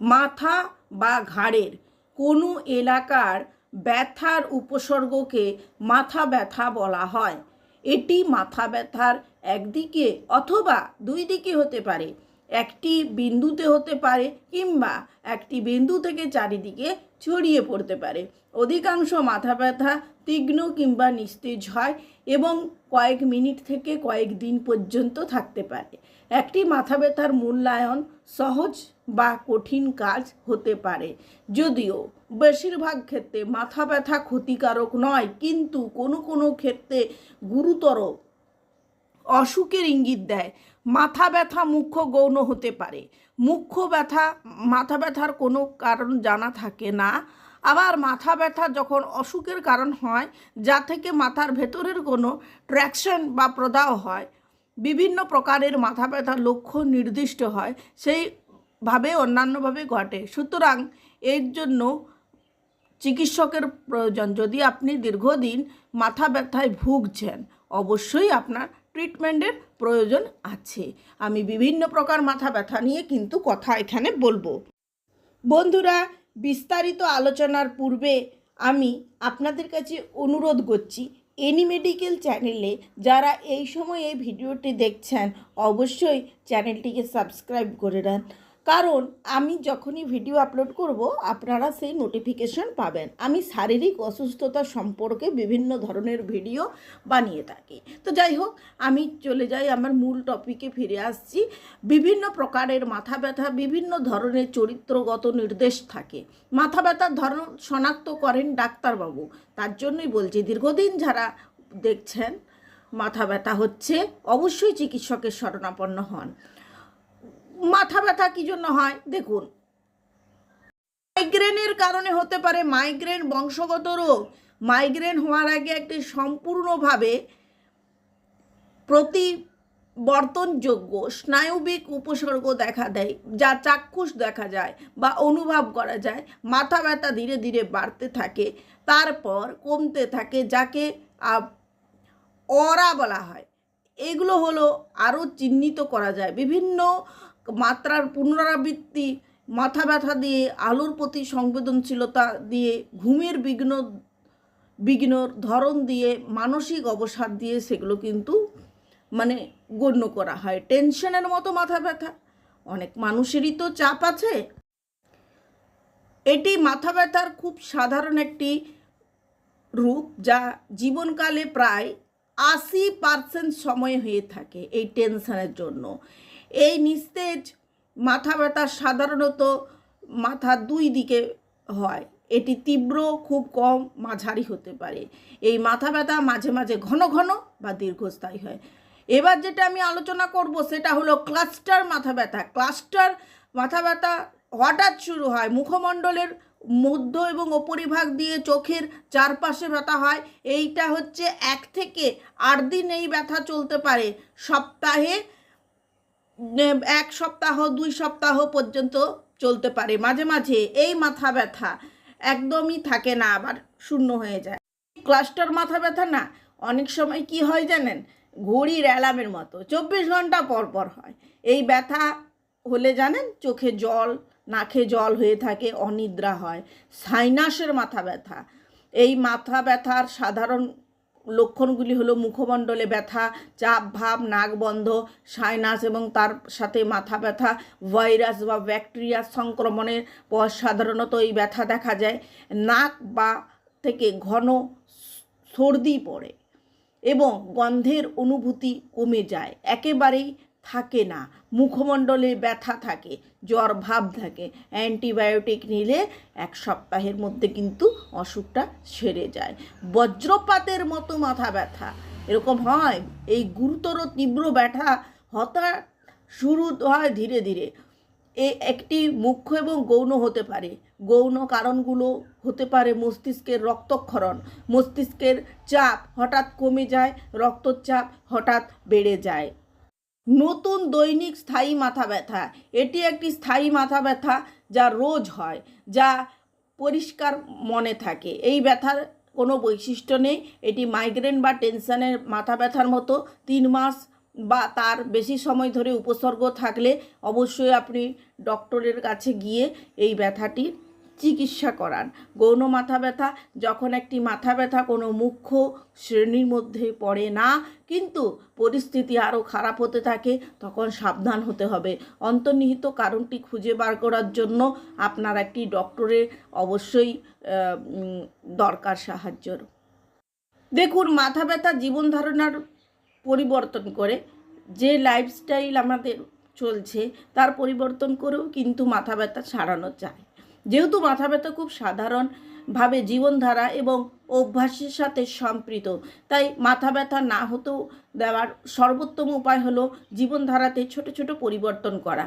মাথা বা ঘাড়ের কোনো এলাকার ব্যথার উপসর্গকে মাথা ব্যথা বলা হয়। এটি মাথা ব্যথার একদিকে অথবা দুই দিকে হতে পারে, একটি বিন্দুতে হতে পারে কিংবা একটি বিন্দু থেকে চারিদিকে ছড়িয়ে পড়তে পারে। অধিকাংশ মাথা ব্যথা তীক্ষ্ণ কিংবা নিস্তেজ হয় এবং কয়েক মিনিট থেকে কয়েক দিন পর্যন্ত থাকতে পারে। একটি মাথা ব্যথার মূল্যায়ন সহজ বা কঠিন কাজ হতে পারে, যদিও বেশিরভাগ ক্ষেত্রে মাথা ব্যথা ক্ষতিকারক নয়, কিন্তু কোনো কোনো ক্ষেত্রে গুরুতর অসুখের ইঙ্গিত দেয়। মাথা ব্যথা মুখ্য গৌণ হতে পারে। মাথা ব্যথার কোনো কারণ জানা থাকে না। আবার মাথা ব্যথা যখন অসুখের কারণ হয়, যা থেকে মাথার ভেতরের কোনো ট্র্যাকশন বা প্রদাহ হয়। বিভিন্ন প্রকারের মাথা ব্যথার লক্ষণ নির্দিষ্ট হয়, সেইভাবে অন্যান্যভাবে ঘটে। সুতরাং এর জন্য চিকিৎসকের প্রয়োজন। যদি আপনি দীর্ঘদিন মাথা ব্যথায় ভুগছেন, অবশ্যই আপনার ট্রিটমেন্টের প্রয়োজন আছে। আমি বিভিন্ন প্রকার মাথা ব্যথা নিয়ে কিন্তু কথা এখানে বলবো। বন্ধুরা, বিস্তারিত আলোচনার পূর্বে আমি আপনাদের কাছে অনুরোধ করছি, এনি মেডিকেল চ্যানেলে যারা এই সময় এই ভিডিওটি দেখছেন, অবশ্যই চ্যানেলটিকে সাবস্ক্রাইব করে নেন, কারণ আমি যখনই ভিডিও আপলোড করব আপনারা সেই নোটিফিকেশন পাবেন। আমি শারীরিক অসুস্থতা সম্পর্কে বিভিন্ন ধরনের ভিডিও বানিয়ে থাকি। তো যাই হোক, আমি চলে যাই আমার মূল টপিকে ফিরে আসছি। বিভিন্ন প্রকারের মাথা ব্যথা বিভিন্ন ধরনের চরিত্রগত নির্দেশ থাকে। মাথা ব্যথার ধরন শনাক্ত করেন ডাক্তারবাবু। তার জন্যই বলছি, দীর্ঘদিন যারা দেখছেন মাথা ব্যথা হচ্ছে, অবশ্যই চিকিৎসকের শরণাপন্ন হন। মাথা ব্যথা কী জন্য হয় দেখুন। মাইগ্রেনের কারণে হতে পারে। মাইগ্রেন বংশগত রোগ। মাইগ্রেন হওয়ার আগে একটি সম্পূর্ণভাবে প্রতিবর্তনযোগ্য স্নায়বিক উপসর্গ দেখা দেয়, যা চাক্ষুষ দেখা যায় বা অনুভব করা যায়। মাথা ব্যথা ধীরে ধীরে বাড়তে থাকে, তারপর কমতে থাকে, যাকে অরা বলা হয়। এগুলো হলো আরও চিহ্নিত করা যায় বিভিন্ন মাত্রার পুনরাবৃত্তি, মাথা ব্যথা দিয়ে, আলোর প্রতি সংবেদনশীলতা দিয়ে, ঘুমের বিঘ্নর ধরন দিয়ে, মানসিক অবসাদ দিয়ে সেগুলো কিন্তু গণ্য করা হয়। টেনশনের মতো মাথা ব্যথা, অনেক মানুষেরই তো চাপ আছে। এটি মাথা ব্যথার খুব সাধারণ একটি রূপ, যা জীবনকালে প্রায় 80% সময় হয়ে থাকে এই টেনশনের জন্য। এই নিস্তেজ মাথা ব্যথা সাধারণত মাথার দুই দিকে হয়। এটি তীব্র, খুব কম, মাঝারি হতে পারে। এই মাথা ব্যথা মাঝে মাঝে ঘন ঘন বা দীর্ঘস্থায়ী হয়। এবার যেটা আমি আলোচনা করব সেটা হলো ক্লাস্টার মাথা ব্যথা। ক্লাস্টার মাথা ব্যথা হঠাৎ শুরু হয়, মুখমণ্ডলের মধ্য এবং উপরিভাগ দিয়ে চোখের চারপাশে ব্যথা হয়। এইটা হচ্ছে 1 থেকে 8 দিন এই ব্যথা চলতে পারে। সপ্তাহে 1 সপ্তাহ 2 সপ্তাহ পর্যন্ত চলতে পারে। মাঝে মাঝে এই মাথা ব্যথা একদমই থাকে না, আবার শূন্য হয়ে যায়। ক্লাস্টার মাথা ব্যথা না অনেক সময় কি হয় জানেন, ঘড়ির অ্যালার্মের মতো 24 ঘন্টা পর পর হয়। এই ব্যথা হলে জানেন চোখে জল, নাকে জল হয়ে থাকে, অনিদ্রা হয়। সাইনাসের মাথা ব্যথা। এই মাথা ব্যথার সাধারণ লক্ষণগুলি হলো মুখমণ্ডলে ব্যথা, চাপ ভাব, নাক বন্ধ, সাইনাস এবং তার সাথে মাথা ব্যথা। ভাইরাস বা ব্যাকটেরিয়ার সংক্রমণের পর সাধারণত এই ব্যথা দেখা যায়। নাক বা থেকে ঘন সর্দি পড়ে এবং গন্ধের অনুভূতি কমে যায়, একেবারেই থাকে না। মুখমণ্ডলে ব্যথা থাকে, জ্বর ভাব থাকে। অ্যান্টিবায়োটিক নিলে 1 সপ্তাহের মধ্যে কিন্তু অসুখটা সেরে যায়। বজ্রপাতের মতো মাথা ব্যথা এরকম হয়। এই গুরুতর তীব্র ব্যথা হঠাৎ শুরু হয় ধীরে ধীরে। একটি মুখ্য এবং গৌণ হতে পারে। গৌণ কারণগুলো হতে পারে মস্তিষ্কের রক্তক্ষরণ, মস্তিষ্কের চাপ হঠাৎ কমে যায়, রক্তচাপ হঠাৎ বেড়ে যায়। নতুন দৈনিক স্থায়ী মাথা ব্যথা। এটি একটি স্থায়ী মাথা ব্যথা যা রোজ হয়, যা পরিষ্কার মনে থাকে। এই ব্যথার কোনো বৈশিষ্ট্য নেই। এটি মাইগ্রেন বা টেনশনের মাথা ব্যথার মতো 3 মাস বা তার বেশি সময় ধরে উপসর্গ থাকলে অবশ্যই আপনি ডক্টরের কাছে গিয়ে এই ব্যথাটির চিকিৎসা করান। গৌণ মাথা ব্যথা যখন একটি মাথা ব্যথা কোনো মুখ্য শ্রেণীর মধ্যে পড়ে না, কিন্তু পরিস্থিতি আরও খারাপ হতে থাকে, তখন সাবধান হতে হবে। অন্তর্নিহিত কারণটি খুঁজে বার করার জন্য আপনার একটি ডক্টরের অবশ্যই দরকার সাহায্যর। দেখুন, মাথা ব্যথা জীবন ধারণার পরিবর্তন করে, যে লাইফস্টাইল আমাদের চলছে তার পরিবর্তন করেও কিন্তু মাথা ব্যথা সারানো যায়। যেহেতু মাথা ব্যথা খুব সাধারণভাবে জীবনধারা এবং অভ্যাসের সাথে সম্পৃক্ত, তাই মাথা ব্যথা না হতেও দেওয়ার সর্বোত্তম উপায় হলো জীবনধারাতে ছোট ছোট পরিবর্তন করা।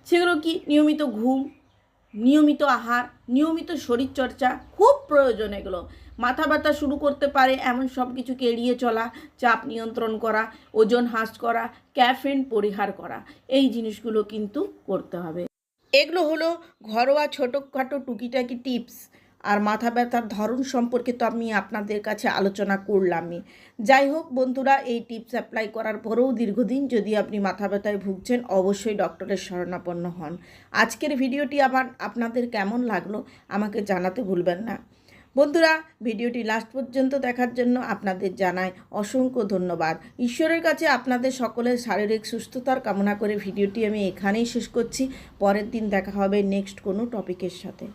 সেগুলো কি? নিয়মিত ঘুম, নিয়মিত আহার, নিয়মিত শরীরচর্চা খুব প্রয়োজন। এগুলো মাথা ব্যথা শুরু করতে পারে এমন সব কিছুকে এড়িয়ে চলা, চাপ নিয়ন্ত্রণ করা, ওজন হ্রাস করা, ক্যাফেন পরিহার করা, এই জিনিসগুলো কিন্তু করতে হবে। এগুলো হলো ঘরোয়া ছোটোখাটো টুকিটাকি টিপস। আর মাথা ব্যথার ধরন সম্পর্কে তো আমি আপনাদের কাছে আলোচনা করলামই। যাই হোক বন্ধুরা, এই টিপস অ্যাপ্লাই করার পরেও দীর্ঘদিন যদি আপনি মাথা ব্যথায় ভুগছেন, অবশ্যই ডক্টরের শরণাপন্ন হন। আজকের ভিডিওটি আবার আপনাদের কেমন লাগলো আমাকে জানাতে ভুলবেন না। বন্ধুরা, ভিডিওটি লাস্ট পর্যন্ত দেখার জন্য আপনাদের জানাই অসংখ্য ধন্যবাদ। ঈশ্বরের কাছে আপনাদের সকলের শারীরিক সুস্থতার কামনা করে ভিডিওটি আমি এখানেই শেষ করছি। পরের দিন দেখা হবে নেক্সট কোনো টপিকের সাথে।